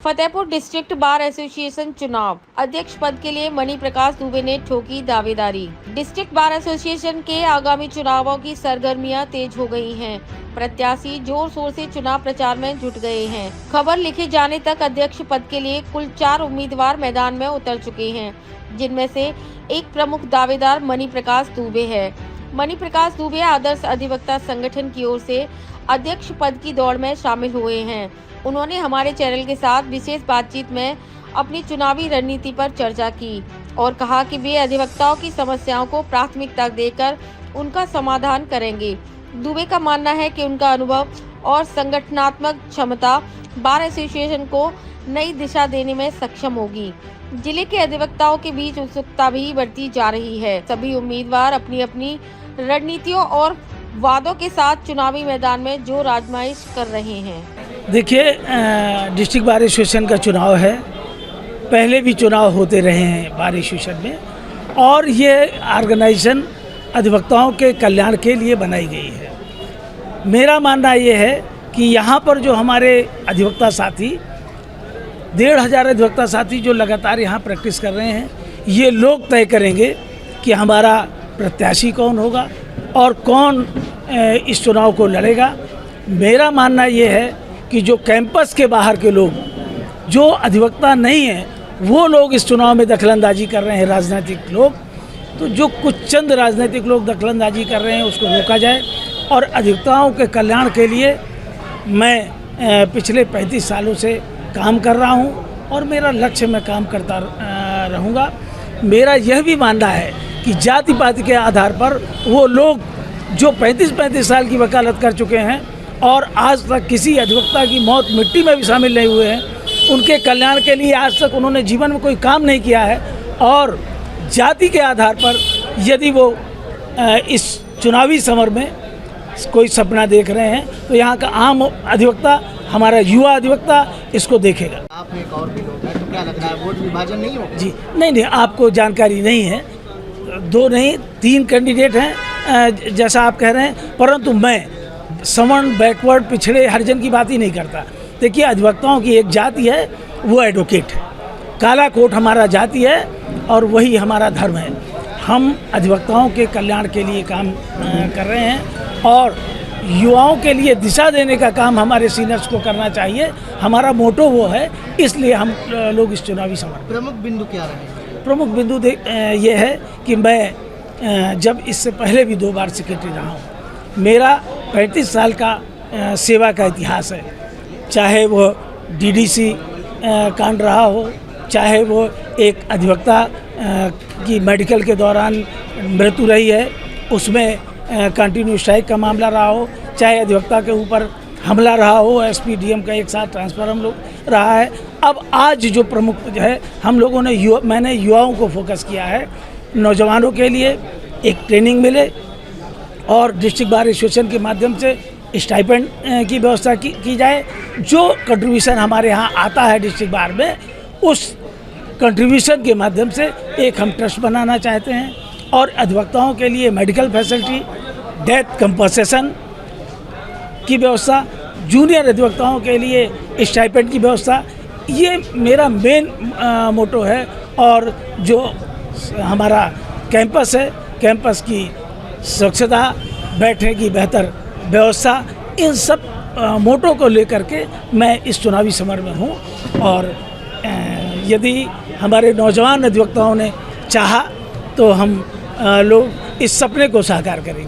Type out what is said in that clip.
Fatehpur district bar association चुनाव अध्यक्ष पद के लिए मणि प्रकाश दुबे ने ठोकी दावेदारी। डिस्ट्रिक्ट बार एसोसिएशन के आगामी चुनावों की सरगर्मियां तेज हो गई हैं। प्रत्याशी जोर शोर से चुनाव प्रचार में जुट गए हैं। खबर लिखे जाने तक अध्यक्ष पद के लिए कुल 4 उम्मीदवार मैदान में उतर चुके हैं, जिनमें से एक प्रमुख दावेदार मणि प्रकाश दुबे है। मणि प्रकाश दुबे आदर्श अधिवक्ता संगठन की ओर से अध्यक्ष पद की दौड़ में शामिल हुए हैं। उन्होंने हमारे चैनल के साथ विशेष बातचीत में अपनी चुनावी रणनीति पर चर्चा की और कहा कि वे अधिवक्ताओं की समस्याओं को प्राथमिकता देकर उनका समाधान करेंगे। दुबे का मानना है कि उनका अनुभव और संगठनात्मक क्षमता बार एसोसिएशन को नई दिशा देने में सक्षम होगी। जिले के अधिवक्ताओं के बीच उत्सुकता भी बढ़ती जा रही है। सभी उम्मीदवार अपनी अपनी रणनीतियों और वादों के साथ चुनावी मैदान में जोर आजमाइश कर रहे हैं। देखिए, डिस्ट्रिक्ट बार एसोसिएशन का चुनाव है। पहले भी चुनाव होते रहे हैं बार एसोसिएशन में और ये ऑर्गेनाइजेशन अधिवक्ताओं के कल्याण के लिए बनाई गई है। मेरा मानना ये है कि यहाँ पर जो हमारे अधिवक्ता साथी 1500 अधिवक्ता साथी जो लगातार यहाँ प्रैक्टिस कर रहे हैं, ये लोग तय करेंगे कि हमारा प्रत्याशी कौन होगा और कौन इस चुनाव को लड़ेगा। मेरा मानना ये है कि जो कैंपस के बाहर के लोग जो अधिवक्ता नहीं हैं, वो लोग इस चुनाव में दखलंदाजी कर रहे हैं, राजनीतिक लोग। तो जो कुछ चंद राजनीतिक लोग दखलंदाजी कर रहे हैं उसको रोका जाए और अधिवक्ताओं के कल्याण के लिए मैं पिछले 35 सालों से काम कर रहा हूं और मेरा लक्ष्य मैं काम करता रहूँगा। मेरा यह भी मानना है कि जाति पाति के आधार पर वो लोग जो 35 साल की वकालत कर चुके हैं और आज तक किसी अधिवक्ता की मौत मिट्टी में भी शामिल नहीं हुए हैं, उनके कल्याण के लिए आज तक उन्होंने जीवन में कोई काम नहीं किया है और जाति के आधार पर यदि वो इस चुनावी समर में कोई सपना देख रहे हैं तो यहाँ का आम अधिवक्ता, हमारा युवा अधिवक्ता इसको देखेगा। आप एक और भी लोग हैं, तो क्या लग रहा है वोट विभाजन नहीं होगा? जी नहीं, आपको जानकारी नहीं है। 2 नहीं 3 कैंडिडेट हैं जैसा आप कह रहे हैं, परंतु मैं सवर्ण, बैकवर्ड, पिछड़े, हरिजन की बात ही नहीं करता। देखिए, अधिवक्ताओं की एक जाति है, वो एडवोकेट है। काला कोट हमारा जाति है और वही हमारा धर्म है। हम अधिवक्ताओं के कल्याण के लिए काम कर रहे हैं और युवाओं के लिए दिशा देने का काम हमारे सीनियर्स को करना चाहिए। हमारा मोटो वो है, इसलिए हम लोग इस चुनावी समर। प्रमुख बिंदु क्या रहे? प्रमुख बिंदु ये है कि मैं जब इससे पहले भी 2 बार सेक्रेटरी रहा हूँ। मेरा 35 साल का सेवा का इतिहास है, चाहे वो डीडीसी कांड रहा हो, चाहे वो एक अधिवक्ता की मेडिकल के दौरान मृत्यु रही है उसमें कंटिन्यू स्ट्राइक का मामला रहा हो, चाहे अधिवक्ता के ऊपर हमला रहा हो, एसपी डीएम का एक साथ ट्रांसफ़र हम लोग रहा है। अब आज जो प्रमुख है, हम लोगों ने मैंने युवाओं को फोकस किया है, नौजवानों के लिए एक ट्रेनिंग मिले और डिस्ट्रिक्ट बार एसोसिएशन के माध्यम से स्टाइपेंड की व्यवस्था की जाए। जो कंट्रीब्यूशन हमारे यहाँ आता है डिस्ट्रिक्ट बार में, उस कंट्रीब्यूशन के माध्यम से एक हम ट्रस्ट बनाना चाहते हैं और अधिवक्ताओं के लिए मेडिकल फैसिलिटी, डेथ कंपनसेशन की व्यवस्था, जूनियर अधिवक्ताओं के लिए स्टाइपेंड की व्यवस्था, ये मेरा मेन मोटो है। और जो हमारा कैंपस है, कैंपस की स्वच्छता, बैठने की बेहतर व्यवस्था, इन सब मोटो को लेकर के मैं इस चुनावी समर में हूँ और यदि हमारे नौजवान अधिवक्ताओं ने चाहा तो हम लोग इस सपने को साकार करेंगे।